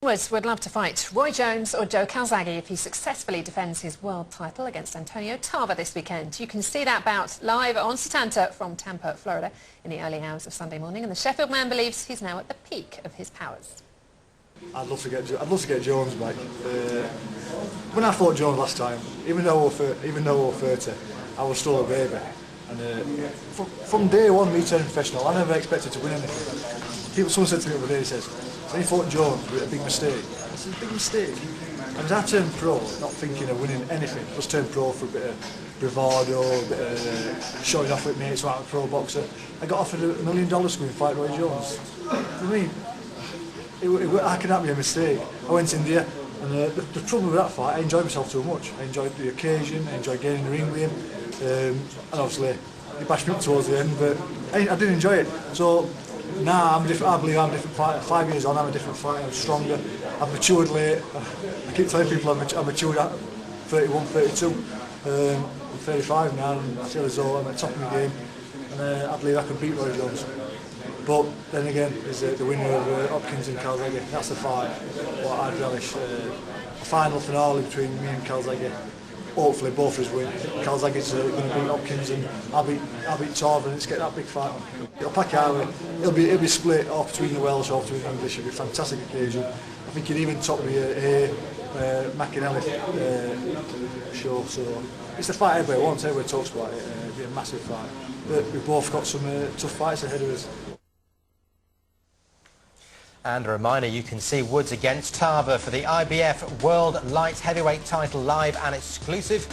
Woods would love to fight Roy Jones or Joe Calzaghe if he successfully defends his world title against Antonio Tarver this weekend. You can see that bout live on Setanta from Tampa, Florida in the early hours of Sunday morning, and the Sheffield man believes he's now at the peak of his powers. I'd love to get Jones back. When I fought Jones last time, even though we were 30, I was still a baby. And from day one, me turning professional, I never expected to win anything. Someone said to me the other day, he says, when you fought Jones, it was a big mistake. I said, a big mistake? And as I turned pro, not thinking of winning anything, just turned pro for a bit of bravado, a bit of showing off with mates, like a pro boxer, I got offered $1 million to go and fight Roy Jones. For me, how can that be a mistake? I went in there, and the trouble with that fight, I enjoyed myself too much. I enjoyed the occasion, I enjoyed getting in the ring with him, and obviously he bashed me up towards the end, but I did enjoy it. So now I believe I'm a different fighter. 5 years on, I'm a different fighter, I'm stronger, I've matured late. I keep telling people I've matured at 31, 32. I'm 35 now, and I feel as though I'm at the top of my game, and I believe I can beat Roy Jones. But then again, is the winner of Hopkins and Calzaghe. That's the fight. What I'd relish. A final finale between me and Calzaghe. Hopefully both of us win. Calzaghe's going to beat Hopkins and I'll beat Tarver, and let's get that big fight on. It'll pack out. It'll be split off between the Welsh or between the English. It'll be a fantastic occasion. I think you'd even top the McInally show. So it's the fight everybody wants. Everybody talks about it. It'll be a massive fight. But we've both got some tough fights ahead of us. And a reminder, you can see Woods against Tarver for the IBF World Light Heavyweight title live and exclusive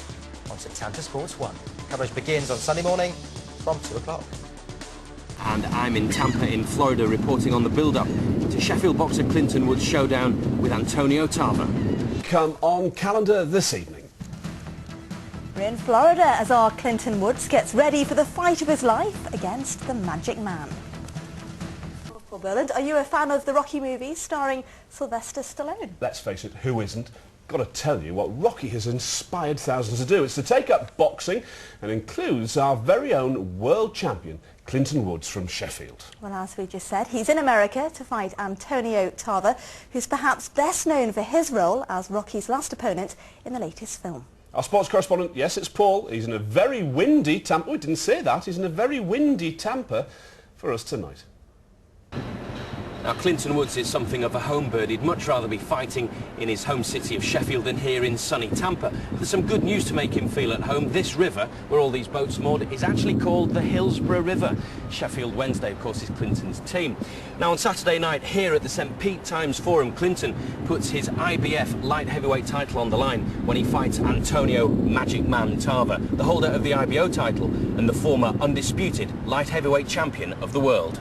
on Setanta Sports 1. Coverage begins on Sunday morning from 2 o'clock. And I'm in Tampa in Florida reporting on the build-up to Sheffield boxer Clinton Woods' showdown with Antonio Tarver. Come on calendar this evening. We're in Florida as our Clinton Woods gets ready for the fight of his life against the Magic Man. Well, Bernard, are you a fan of the Rocky movies starring Sylvester Stallone? Let's face it, who isn't? Got to tell you what Rocky has inspired thousands to do. It's to take up boxing and includes our very own world champion, Clinton Woods from Sheffield. Well, as we just said, he's in America to fight Antonio Tarver, who's perhaps best known for his role as Rocky's last opponent in the latest film. Our sports correspondent, yes, it's Paul. He's in a very windy Tampa. We didn't say that. He's in a very windy Tampa for us tonight. Now, Clinton Woods is something of a home bird. He'd much rather be fighting in his home city of Sheffield than here in sunny Tampa. There's some good news to make him feel at home. This river, where all these boats moored, is actually called the Hillsborough River. Sheffield Wednesday, of course, is Clinton's team. Now, on Saturday night, here at the St. Pete Times Forum, Clinton puts his IBF light heavyweight title on the line when he fights Antonio Magic Man Tarver, the holder of the IBO title and the former undisputed light heavyweight champion of the world.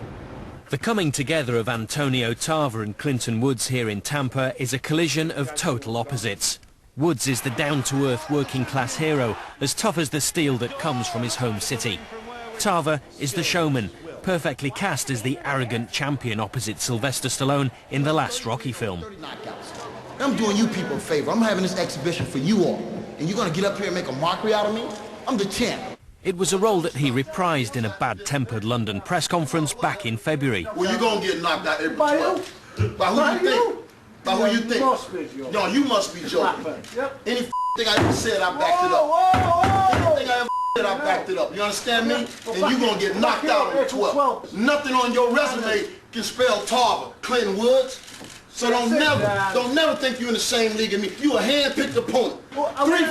The coming together of Antonio Tarver and Clinton Woods here in Tampa is a collision of total opposites. Woods is the down-to-earth working-class hero, as tough as the steel that comes from his home city. Tarver is the showman, perfectly cast as the arrogant champion opposite Sylvester Stallone in the last Rocky film. I'm doing you people a favor. I'm having this exhibition for you all. And you're going to get up here and make a mockery out of me? I'm the champ. It was a role that he reprised in a bad-tempered London press conference back in February. Well, you're going to get knocked out April 12th. By who you think? By who you think? No, you must be joking. Any thing I ever said, I backed it up. Anything I ever said, I backed it up. You understand me? And you're going to get knocked out on the 12th. Nothing on your resume can spell Tarver, Clinton Woods. So don't never think you're in the same league as me. You a hand-picked opponent. 3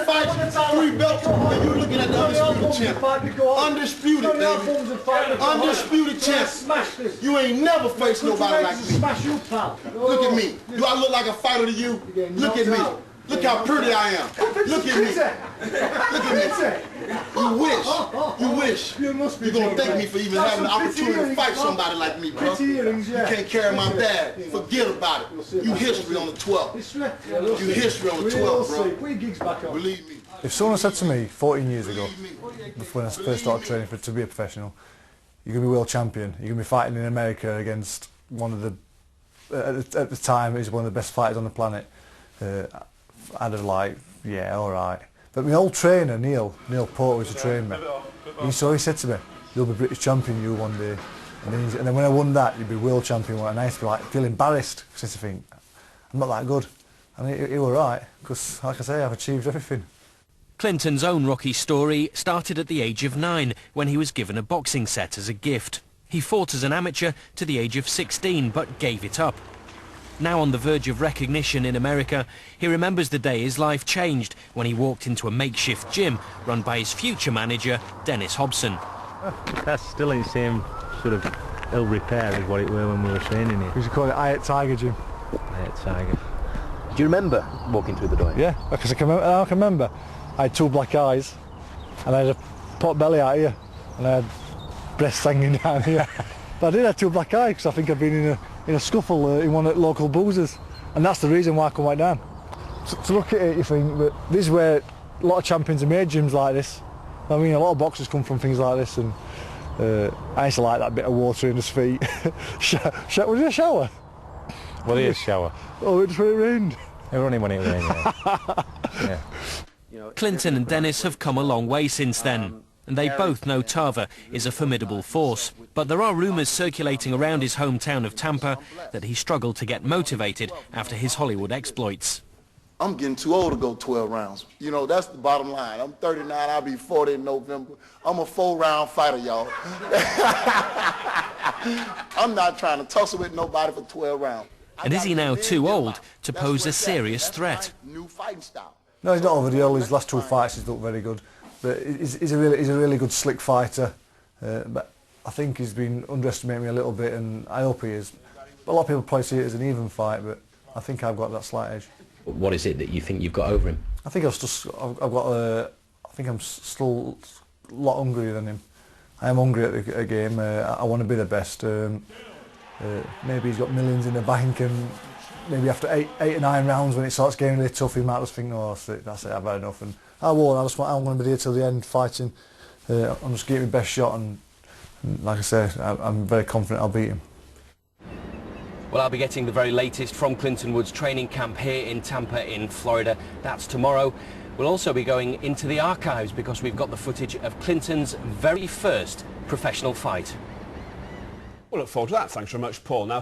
fights, 3 belts, and you're looking at the undisputed champ. Undisputed, baby. Undisputed champ. You ain't never faced nobody like me. Look at me. Do I look like a fighter to you? Look at me. Look how pretty I am. Look at me. Look at me. You wish. You're going to thank me for even having the opportunity to fight somebody like me, bro. You can't carry my bag. Forget about it. You history on the 12th. You history on the 12th, bro. Believe me. If someone said to me 14 years ago, when I first started training to be a professional, you're going to be world champion, you're going to be fighting in America against one of the, at the time, he's one of the best fighters on the planet, I'd have like, yeah, all right. But my old trainer, Neil Porter, used to train me. He said to me, you'll be British champion you one day. And then when I won that, you'd be world champion. And I used to be like, feel embarrassed, because I used to think, I'm not that good. And he were right, because, like I say, I've achieved everything. Clinton's own Rocky story started at the age of 9 when he was given a boxing set as a gift. He fought as an amateur to the age of 16 but gave it up. Now on the verge of recognition in America, he remembers the day his life changed when he walked into a makeshift gym run by his future manager, Dennis Hobson. That's still in the same sort of ill repair as what it were when we were training here. We used to call it Tarver gym. Tarver. Do you remember walking through the door? Yeah, because I can remember. I had 2 black eyes, and I had a pot belly out here, and I had breasts hanging down here. But I did have 2 black eyes because I think I've been in a scuffle in one of the local boozers, and that's the reason why I come right down. To look at it, you think, but this is where a lot of champions have made gyms like this. I mean, a lot of boxers come from things like this, and I used to like that bit of water in his feet. Was it a shower? Well, it is a shower. Oh, it's when it rained. It was only when it rained, yeah. Clinton and Dennis have come a long way since then, and they both know Tarver is a formidable force. But there are rumours circulating around his hometown of Tampa that he struggled to get motivated after his Hollywood exploits. I'm getting too old to go 12 rounds. You know, that's the bottom line. I'm 39, I'll be 40 in November. I'm a 4-round fighter, y'all. I'm not trying to tussle with nobody for 12 rounds. And is he now too old to pose a serious threat? New fighting style. No, he's not over the hill. His last 2 fights he's looked very good. But he's a really good slick fighter. But I think he's been underestimating me a little bit, and I hope he is. But a lot of people probably see it as an even fight, but I think I've got that slight edge. What is it that you think you've got over him? I think I think I'm still a lot hungrier than him. I am hungry at the game. I want to be the best. Maybe he's got millions in the bank, and maybe after 8 or 9 rounds, when it starts getting really tough, he might just think, "Oh, that's it. I've had enough." And I won't. I'm going to be here till the end, fighting. I'm just getting my best shot, and like I said, I'm very confident I'll beat him. Well, I'll be getting the very latest from Clinton Woods' training camp here in Tampa in Florida. That's tomorrow. We'll also be going into the archives because we've got the footage of Clinton's very first professional fight. We'll look forward to that. Thanks very much, Paul. Now.